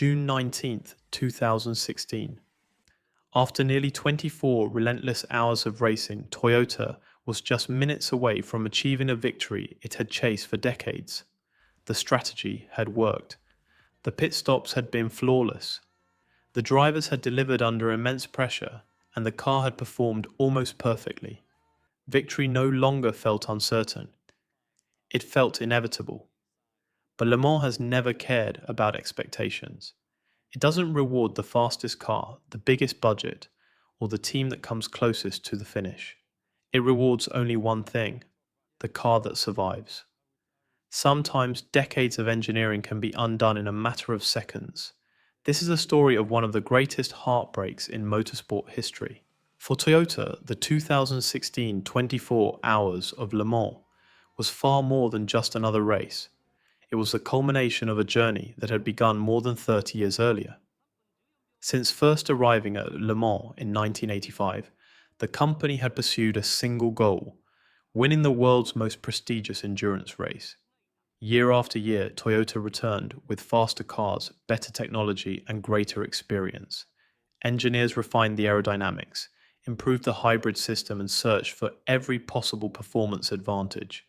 June 19th, 2016. After nearly 24 relentless hours of racing, Toyota was just minutes away from achieving a victory it had chased for decades. The strategy had worked. The pit stops had been flawless. The drivers had delivered under immense pressure, and the car had performed almost perfectly. Victory no longer felt uncertain. It felt inevitable. But Le Mans has never cared about expectations. It doesn't reward the fastest car, the biggest budget, or the team that comes closest to the finish. It rewards only one thing: the car that survives. Sometimes decades of engineering can be undone in a matter of seconds. This is a story of one of the greatest heartbreaks in motorsport history. For Toyota, the 2016 24 Hours of Le Mans was far more than just another race. It was the culmination of a journey that had begun more than 30 years earlier. Since first arriving at Le Mans in 1985, the company had pursued a single goal: winning the world's most prestigious endurance race. Year after year, Toyota returned with faster cars, better technology, and greater experience. Engineers refined the aerodynamics, improved the hybrid system, and searched for every possible performance advantage.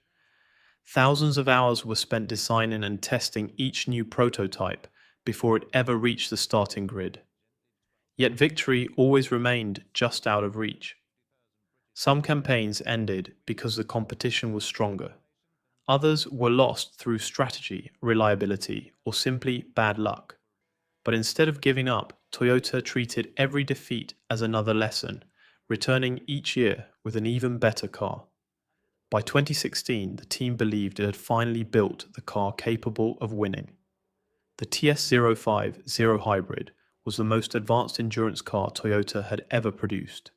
Thousands of hours were spent designing and testing each new prototype before it ever reached the starting grid. Yet victory always remained just out of reach. Some campaigns ended because the competition was stronger. Others were lost through strategy, reliability, or simply bad luck. But instead of giving up, Toyota treated every defeat as another lesson, returning each year with an even better car. By 2016, the team believed it had finally built the car capable of winning. The TS050 Hybrid was the most advanced endurance car Toyota had ever produced.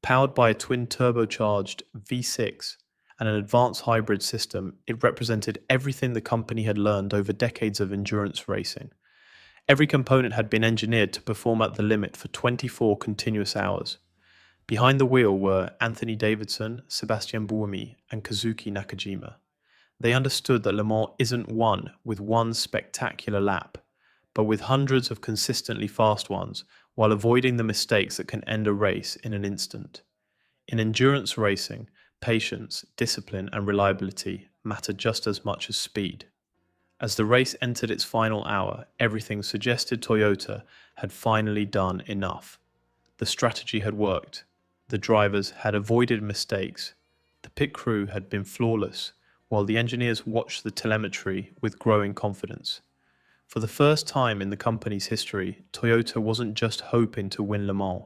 Powered by a twin turbocharged V6 and an advanced hybrid system, it represented everything the company had learned over decades of endurance racing. Every component had been engineered to perform at the limit for 24 continuous hours. Behind the wheel were Anthony Davidson, Sebastian Buemi, and Kazuki Nakajima. They understood that Le Mans isn't won with one spectacular lap, but with hundreds of consistently fast ones, while avoiding the mistakes that can end a race in an instant. In endurance racing, patience, discipline, and reliability matter just as much as speed. As the race entered its final hour, everything suggested Toyota had finally done enough. The strategy had worked. The drivers had avoided mistakes. The pit crew had been flawless, while the engineers watched the telemetry with growing confidence. For the first time in the company's history, Toyota wasn't just hoping to win Le Mans.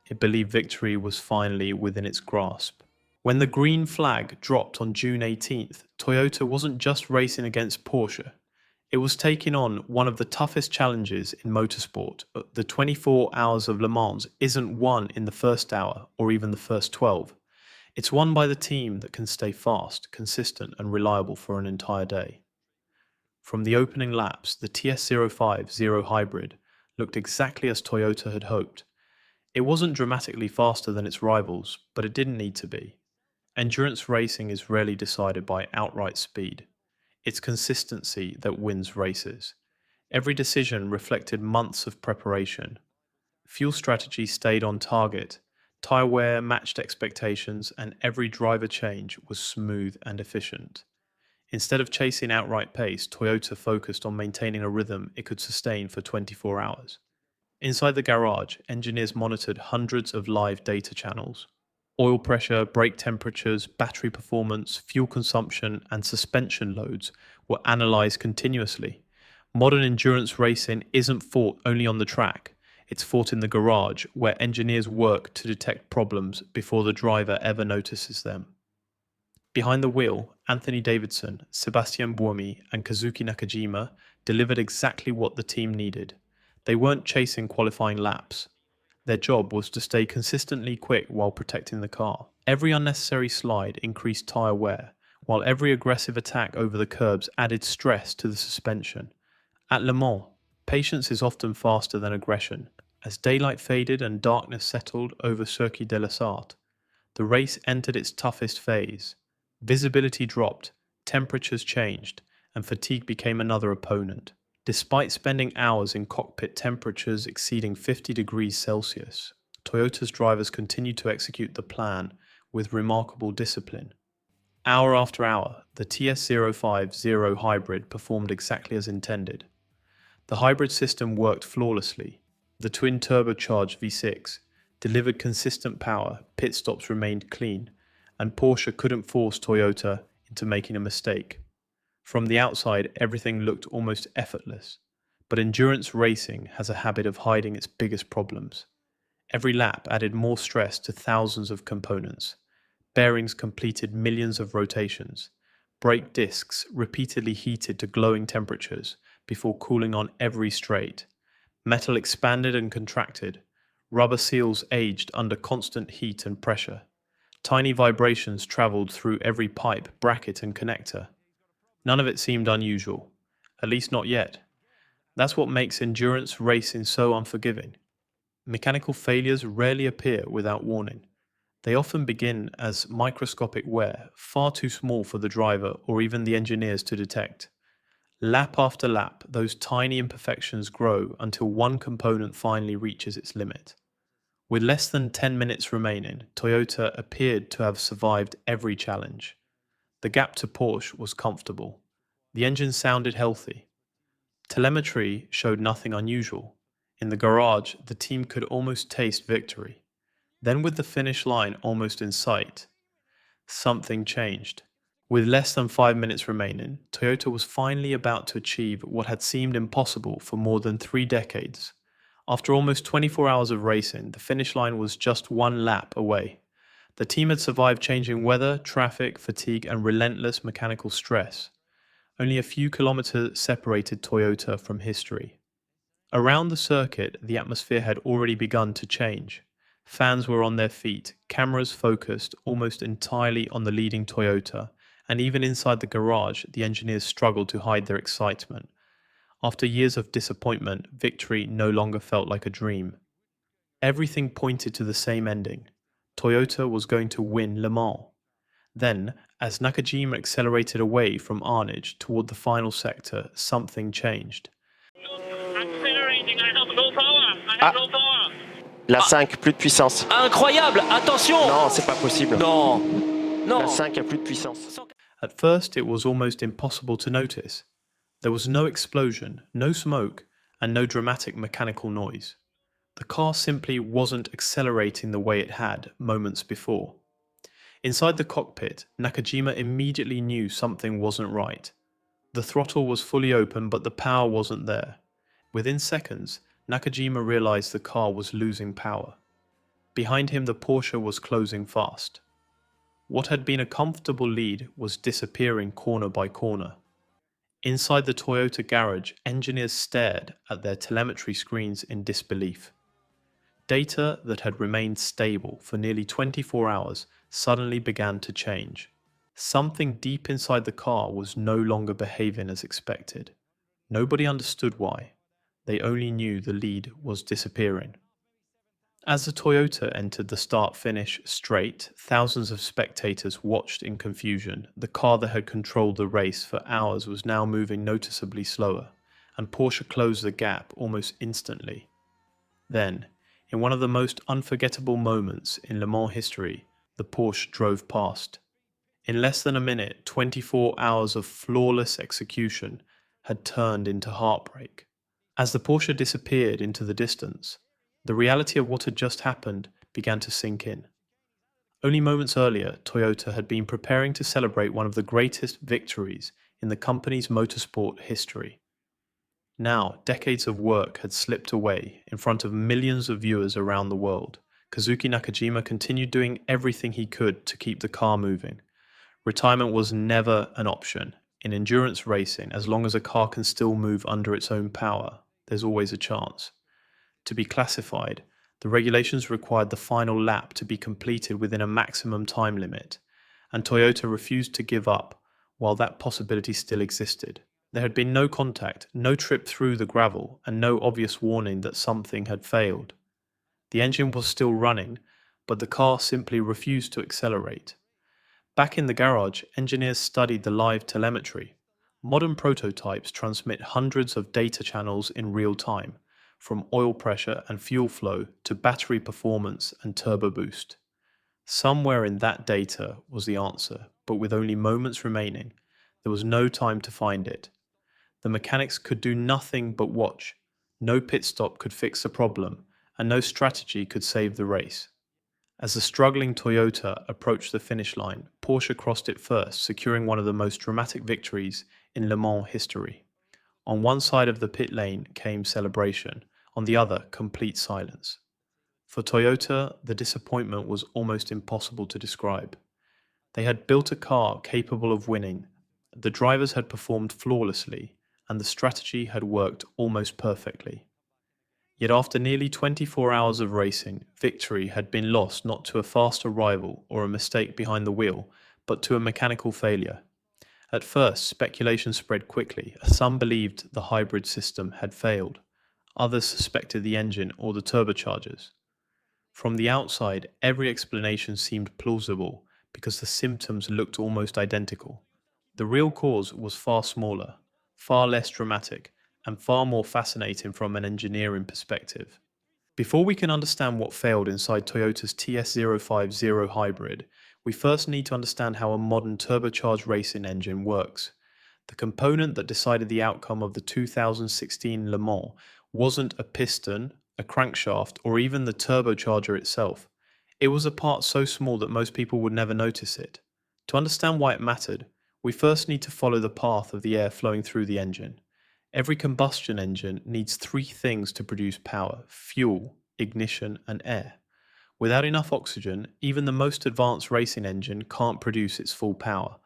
It believed victory was finally within its grasp. When the green flag dropped on June 18th, Toyota wasn't just racing against Porsche. It was taking on one of the toughest challenges in motorsport. The 24 Hours of Le Mans isn't won in the first hour or even the first 12. It's won by the team that can stay fast, consistent, and reliable for an entire day. From the opening laps, the TS050 Hybrid looked exactly as Toyota had hoped. It wasn't dramatically faster than its rivals, but it didn't need to be. Endurance racing is rarely decided by outright speed. It's consistency that wins races. Every decision reflected months of preparation. Fuel strategy stayed on target, tyre wear matched expectations, and every driver change was smooth and efficient. Instead of chasing outright pace, Toyota focused on maintaining a rhythm it could sustain for 24 hours. Inside the garage, engineers monitored hundreds of live data channels. Oil pressure, brake temperatures, battery performance, fuel consumption, and suspension loads were analysed continuously. Modern endurance racing isn't fought only on the track, it's fought in the garage, where engineers work to detect problems before the driver ever notices them. Behind the wheel, Anthony Davidson, Sebastian Buemi, and Kazuki Nakajima delivered exactly what the team needed. They weren't chasing qualifying laps. Their job was to stay consistently quick while protecting the car. Every unnecessary slide increased tyre wear, while every aggressive attack over the curbs added stress to the suspension. At Le Mans, patience is often faster than aggression. As daylight faded and darkness settled over Circuit de la Sarthe, the race entered its toughest phase. Visibility dropped, temperatures changed, and fatigue became another opponent. Despite spending hours in cockpit temperatures exceeding 50 degrees Celsius, Toyota's drivers continued to execute the plan with remarkable discipline. Hour after hour, the TS050 Hybrid performed exactly as intended. The hybrid system worked flawlessly. The twin turbocharged V6 delivered consistent power, pit stops remained clean, and Porsche couldn't force Toyota into making a mistake. From the outside, everything looked almost effortless, but endurance racing has a habit of hiding its biggest problems. Every lap added more stress to thousands of components. Bearings completed millions of rotations. Brake discs repeatedly heated to glowing temperatures before cooling on every straight. Metal expanded and contracted. Rubber seals aged under constant heat and pressure. Tiny vibrations traveled through every pipe, bracket, and connector. None of it seemed unusual, at least not yet. That's what makes endurance racing so unforgiving. Mechanical failures rarely appear without warning. They often begin as microscopic wear, far too small for the driver or even the engineers to detect. Lap after lap, those tiny imperfections grow until one component finally reaches its limit. With less than 10 minutes remaining, Toyota appeared to have survived every challenge. The gap to Porsche was comfortable. The engine sounded healthy. Telemetry showed nothing unusual. In the garage, the team could almost taste victory. Then, with the finish line almost in sight, something changed. With less than 5 minutes remaining, Toyota was finally about to achieve what had seemed impossible for more than 3 decades. After almost 24 hours of racing, the finish line was just one lap away. The team had survived changing weather, traffic, fatigue, and relentless mechanical stress. Only a few kilometers separated Toyota from history. Around the circuit, the atmosphere had already begun to change. Fans were on their feet, cameras focused almost entirely on the leading Toyota, and even inside the garage, the engineers struggled to hide their excitement. After years of disappointment, victory no longer felt like a dream. Everything pointed to the same ending. Toyota was going to win Le Mans. Then, as Nakajima accelerated away from Arnage toward the final sector, something changed. Ah, la 5, plus de puissance. Incroyable, attention! Non, c'est pas possible. Non, non. La 5 a plus de puissance. At first, it was almost impossible to notice. There was no explosion, no smoke, and no dramatic mechanical noise. The car simply wasn't accelerating the way it had moments before. Inside the cockpit, Nakajima immediately knew something wasn't right. The throttle was fully open, but the power wasn't there. Within seconds, Nakajima realized the car was losing power. Behind him, the Porsche was closing fast. What had been a comfortable lead was disappearing corner by corner. Inside the Toyota garage, engineers stared at their telemetry screens in disbelief. Data that had remained stable for nearly 24 hours suddenly began to change. Something deep inside the car was no longer behaving as expected. Nobody understood why. They only knew the lead was disappearing. As the Toyota entered the start-finish straight, thousands of spectators watched in confusion. The car that had controlled the race for hours was now moving noticeably slower, and Porsche closed the gap almost instantly. Then, in one of the most unforgettable moments in Le Mans history, the Porsche drove past. In less than a minute, 24 hours of flawless execution had turned into heartbreak. As the Porsche disappeared into the distance, the reality of what had just happened began to sink in. Only moments earlier, Toyota had been preparing to celebrate one of the greatest victories in the company's motorsport history. Now, decades of work had slipped away in front of millions of viewers around the world. Kazuki Nakajima continued doing everything he could to keep the car moving. Retirement was never an option. In endurance racing, as long as a car can still move under its own power, there's always a chance. To be classified, the regulations required the final lap to be completed within a maximum time limit, and Toyota refused to give up while that possibility still existed. There had been no contact, no trip through the gravel, and no obvious warning that something had failed. The engine was still running, but the car simply refused to accelerate. Back in the garage, engineers studied the live telemetry. Modern prototypes transmit hundreds of data channels in real time, from oil pressure and fuel flow to battery performance and turbo boost. Somewhere in that data was the answer, but with only moments remaining, there was no time to find it. The mechanics could do nothing but watch. No pit stop could fix the problem, and no strategy could save the race. As the struggling Toyota approached the finish line, Porsche crossed it first, securing one of the most dramatic victories in Le Mans history. On one side of the pit lane came celebration, on the other, complete silence. For Toyota, the disappointment was almost impossible to describe. They had built a car capable of winning, the drivers had performed flawlessly, and the strategy had worked almost perfectly. Yet after nearly 24 hours of racing, victory had been lost not to a faster rival or a mistake behind the wheel, but to a mechanical failure. At first, speculation spread quickly, as some believed the hybrid system had failed. Others suspected the engine or the turbochargers. From the outside, every explanation seemed plausible because the symptoms looked almost identical. The real cause was far smaller, far less dramatic, and far more fascinating from an engineering perspective. Before we can understand what failed inside Toyota's TS050 Hybrid, we first need to understand how a modern turbocharged racing engine works. The component that decided the outcome of the 2016 Le Mans wasn't a piston, a crankshaft, or even the turbocharger itself. It was a part so small that most people would never notice it. To understand why it mattered, we first need to follow the path of the air flowing through the engine. Every combustion engine needs three things to produce power: fuel, ignition, and air. Without enough oxygen, even the most advanced racing engine can't produce its full power.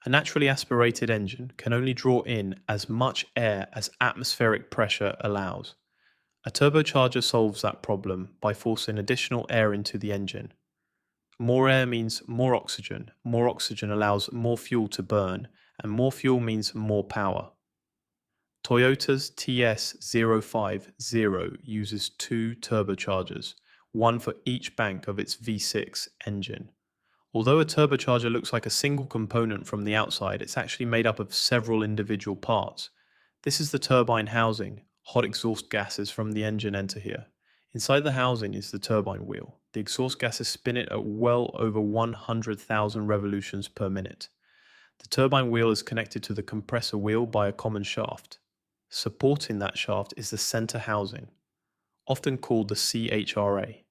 A naturally aspirated engine can only draw in as much air as atmospheric pressure allows. A turbocharger solves that problem by forcing additional air into the engine. More air means more oxygen allows more fuel to burn, and more fuel means more power. Toyota's TS050 uses two turbochargers, one for each bank of its V6 engine. Although a turbocharger looks like a single component from the outside, it's actually made up of several individual parts. This is the turbine housing. Hot exhaust gases from the engine enter here. Inside the housing is the turbine wheel. The exhaust gases spin it at well over 100,000 revolutions per minute. The turbine wheel is connected to the compressor wheel by a common shaft. Supporting that shaft is the center housing, often called the CHRA.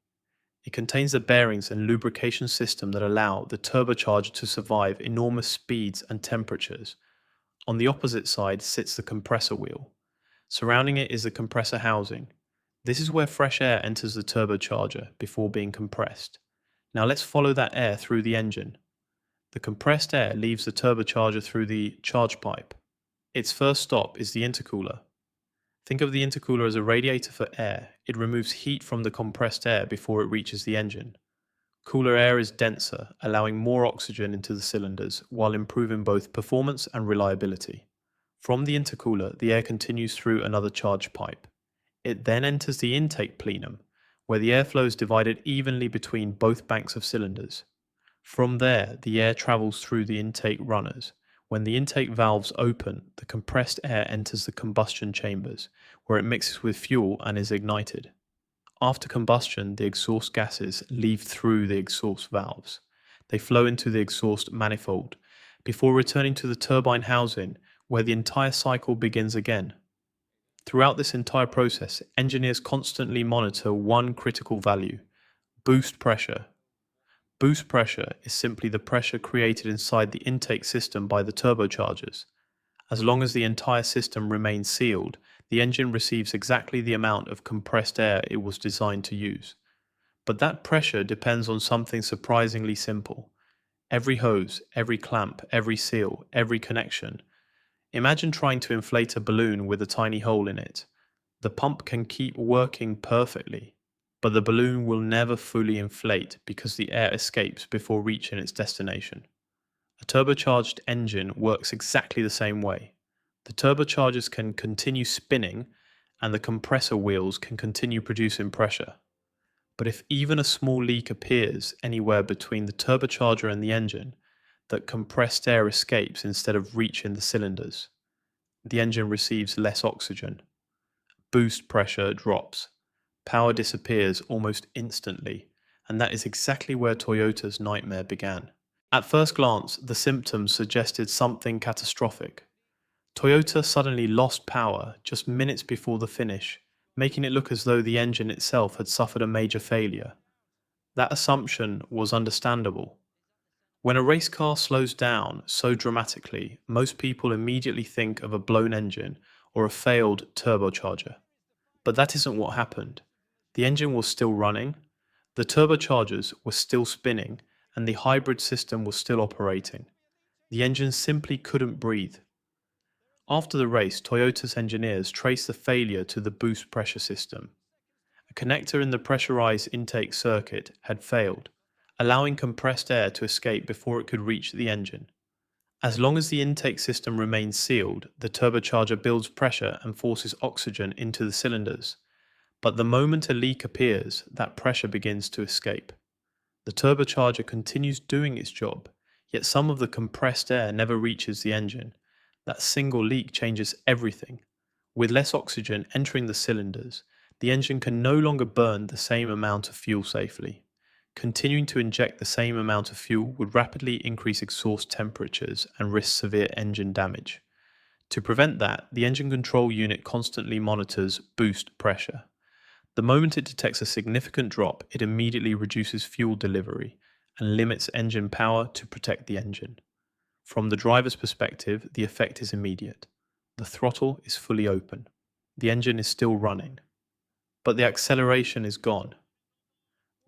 It contains the bearings and lubrication system that allow the turbocharger to survive enormous speeds and temperatures. On the opposite side sits the compressor wheel. Surrounding it is the compressor housing. This is where fresh air enters the turbocharger before being compressed. Now let's follow that air through the engine. The compressed air leaves the turbocharger through the charge pipe. Its first stop is the intercooler. Think of the intercooler as a radiator for air. It removes heat from the compressed air before it reaches the engine. Cooler air is denser, allowing more oxygen into the cylinders while improving both performance and reliability. From the intercooler, the air continues through another charge pipe. It then enters the intake plenum, where the airflow is divided evenly between both banks of cylinders. From there, the air travels through the intake runners. When the intake valves open, the compressed air enters the combustion chambers, where it mixes with fuel and is ignited. After combustion, the exhaust gases leave through the exhaust valves. They flow into the exhaust manifold, before returning to the turbine housing, where the entire cycle begins again. Throughout this entire process, engineers constantly monitor one critical value: boost pressure. Boost pressure is simply the pressure created inside the intake system by the turbochargers. As long as the entire system remains sealed, the engine receives exactly the amount of compressed air it was designed to use. But that pressure depends on something surprisingly simple. Every hose, every clamp, every seal, every connection. Imagine trying to inflate a balloon with a tiny hole in it. The pump can keep working perfectly, but the balloon will never fully inflate because the air escapes before reaching its destination. A turbocharged engine works exactly the same way. The turbochargers can continue spinning and the compressor wheels can continue producing pressure. But if even a small leak appears anywhere between the turbocharger and the engine, that compressed air escapes instead of reaching the cylinders. the engine receives less oxygen. Boost pressure drops. Power disappears almost instantly, and that is exactly where Toyota's nightmare began. At first glance, the symptoms suggested something catastrophic. Toyota suddenly lost power just minutes before the finish, making it look as though the engine itself had suffered a major failure. That assumption was understandable. When a race car slows down so dramatically, most people immediately think of a blown engine or a failed turbocharger. But that isn't what happened. The engine was still running, the turbochargers were still spinning, and the hybrid system was still operating. The engine simply couldn't breathe. After the race, Toyota's engineers traced the failure to the boost pressure system. A connector in the pressurized intake circuit had failed, allowing compressed air to escape before it could reach the engine. As long as the intake system remains sealed, the turbocharger builds pressure and forces oxygen into the cylinders. But the moment a leak appears, that pressure begins to escape. The turbocharger continues doing its job, yet some of the compressed air never reaches the engine. That single leak changes everything. With less oxygen entering the cylinders, the engine can no longer burn the same amount of fuel safely. Continuing to inject the same amount of fuel would rapidly increase exhaust temperatures and risk severe engine damage. To prevent that, the engine control unit constantly monitors boost pressure. The moment it detects a significant drop, it immediately reduces fuel delivery and limits engine power to protect the engine. From the driver's perspective, the effect is immediate. The throttle is fully open. The engine is still running, but the acceleration is gone.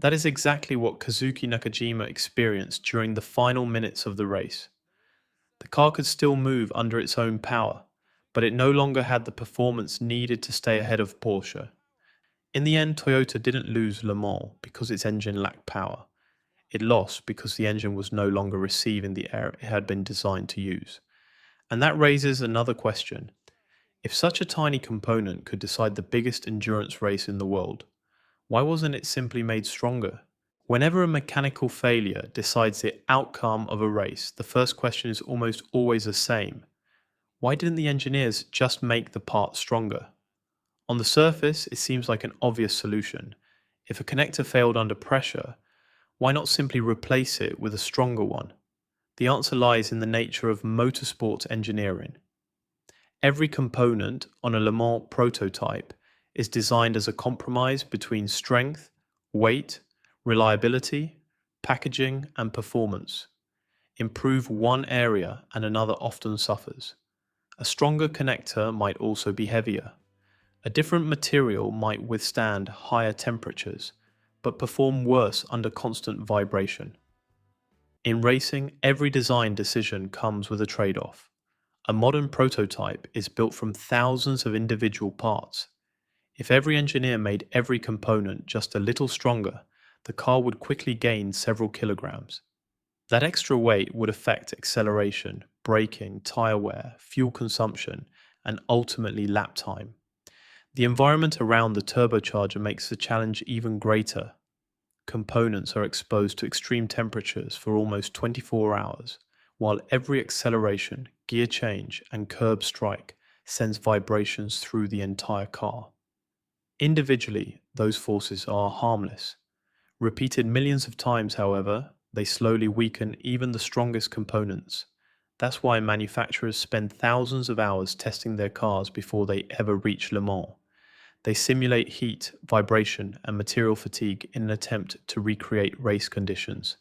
That is exactly what Kazuki Nakajima experienced during the final minutes of the race. The car could still move under its own power, but it no longer had the performance needed to stay ahead of Porsche. In the end, Toyota didn't lose Le Mans because its engine lacked power. It lost because the engine was no longer receiving the air it had been designed to use. And that raises another question. If such a tiny component could decide the biggest endurance race in the world, why wasn't it simply made stronger? Whenever a mechanical failure decides the outcome of a race, the first question is almost always the same. Why didn't the engineers just make the part stronger? On the surface, it seems like an obvious solution. If a connector failed under pressure, why not simply replace it with a stronger one? The answer lies in the nature of motorsport engineering. Every component on a Le Mans prototype is designed as a compromise between strength, weight, reliability, packaging, and performance. Improve one area and another often suffers. A stronger connector might also be heavier. A different material might withstand higher temperatures, but perform worse under constant vibration. In racing, every design decision comes with a trade-off. A modern prototype is built from thousands of individual parts. If every engineer made every component just a little stronger, the car would quickly gain several kilograms. That extra weight would affect acceleration, braking, tire wear, fuel consumption, and ultimately lap time. The environment around the turbocharger makes the challenge even greater. Components are exposed to extreme temperatures for almost 24 hours, while every acceleration, gear change, and curb strike sends vibrations through the entire car. Individually, those forces are harmless. Repeated millions of times, however, they slowly weaken even the strongest components. That's why manufacturers spend thousands of hours testing their cars before they ever reach Le Mans. They simulate heat, vibration, and material fatigue in an attempt to recreate race conditions,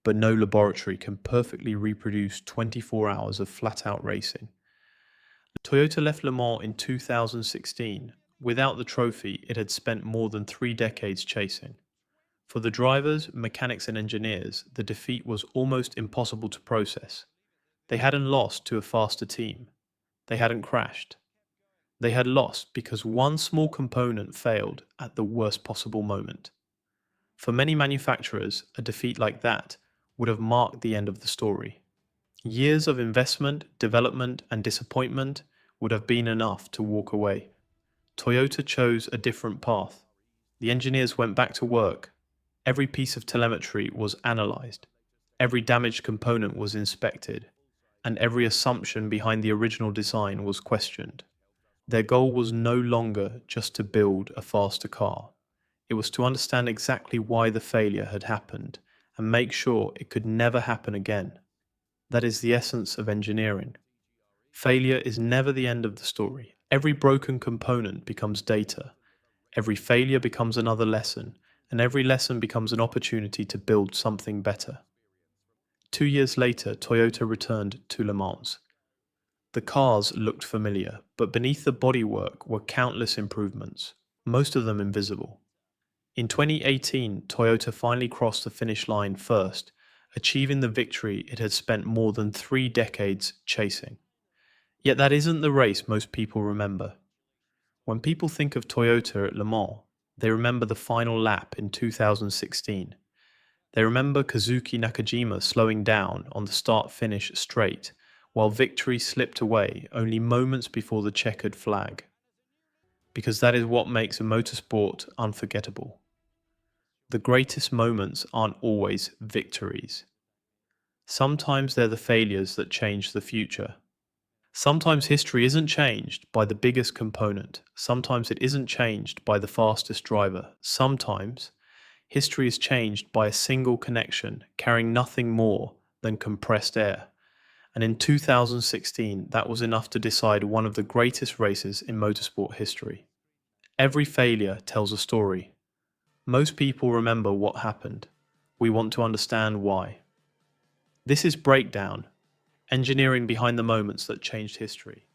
but no laboratory can perfectly reproduce 24 hours of flat-out racing. Toyota left Le Mans in 2016. Without the trophy, it had spent more than 3 decades chasing. For the drivers, mechanics, and engineers, the defeat was almost impossible to process. They hadn't lost to a faster team. They hadn't crashed. They had lost because one small component failed at the worst possible moment. For many manufacturers, a defeat like that would have marked the end of the story. Years of investment, development, and disappointment would have been enough to walk away. Toyota chose a different path. The engineers went back to work. Every piece of telemetry was analyzed. Every damaged component was inspected. and every assumption behind the original design was questioned. Their goal was no longer just to build a faster car. It was to understand exactly why the failure had happened and make sure it could never happen again. That is the essence of engineering. Failure is never the end of the story. Every broken component becomes data. Every failure becomes another lesson, and every lesson becomes an opportunity to build something better. 2 years later, Toyota returned to Le Mans. The cars looked familiar, but beneath the bodywork were countless improvements, most of them invisible. In 2018, Toyota finally crossed the finish line first, achieving the victory it had spent more than 3 decades chasing. Yet that isn't the race most people remember. When people think of Toyota at Le Mans, they remember the final lap in 2016. They remember Kazuki Nakajima slowing down on the start-finish straight, while victory slipped away only moments before the checkered flag. Because that is what makes a motorsport unforgettable. The greatest moments aren't always victories. Sometimes they're the failures that change the future. Sometimes history isn't changed by the biggest component. Sometimes it isn't changed by the fastest driver. Sometimes history is changed by a single connection carrying nothing more than compressed air. And in 2016, that was enough to decide one of the greatest races in motorsport history. Every failure tells a story. Most people remember what happened. We want to understand why. This is Breakdown, engineering behind the moments that changed history.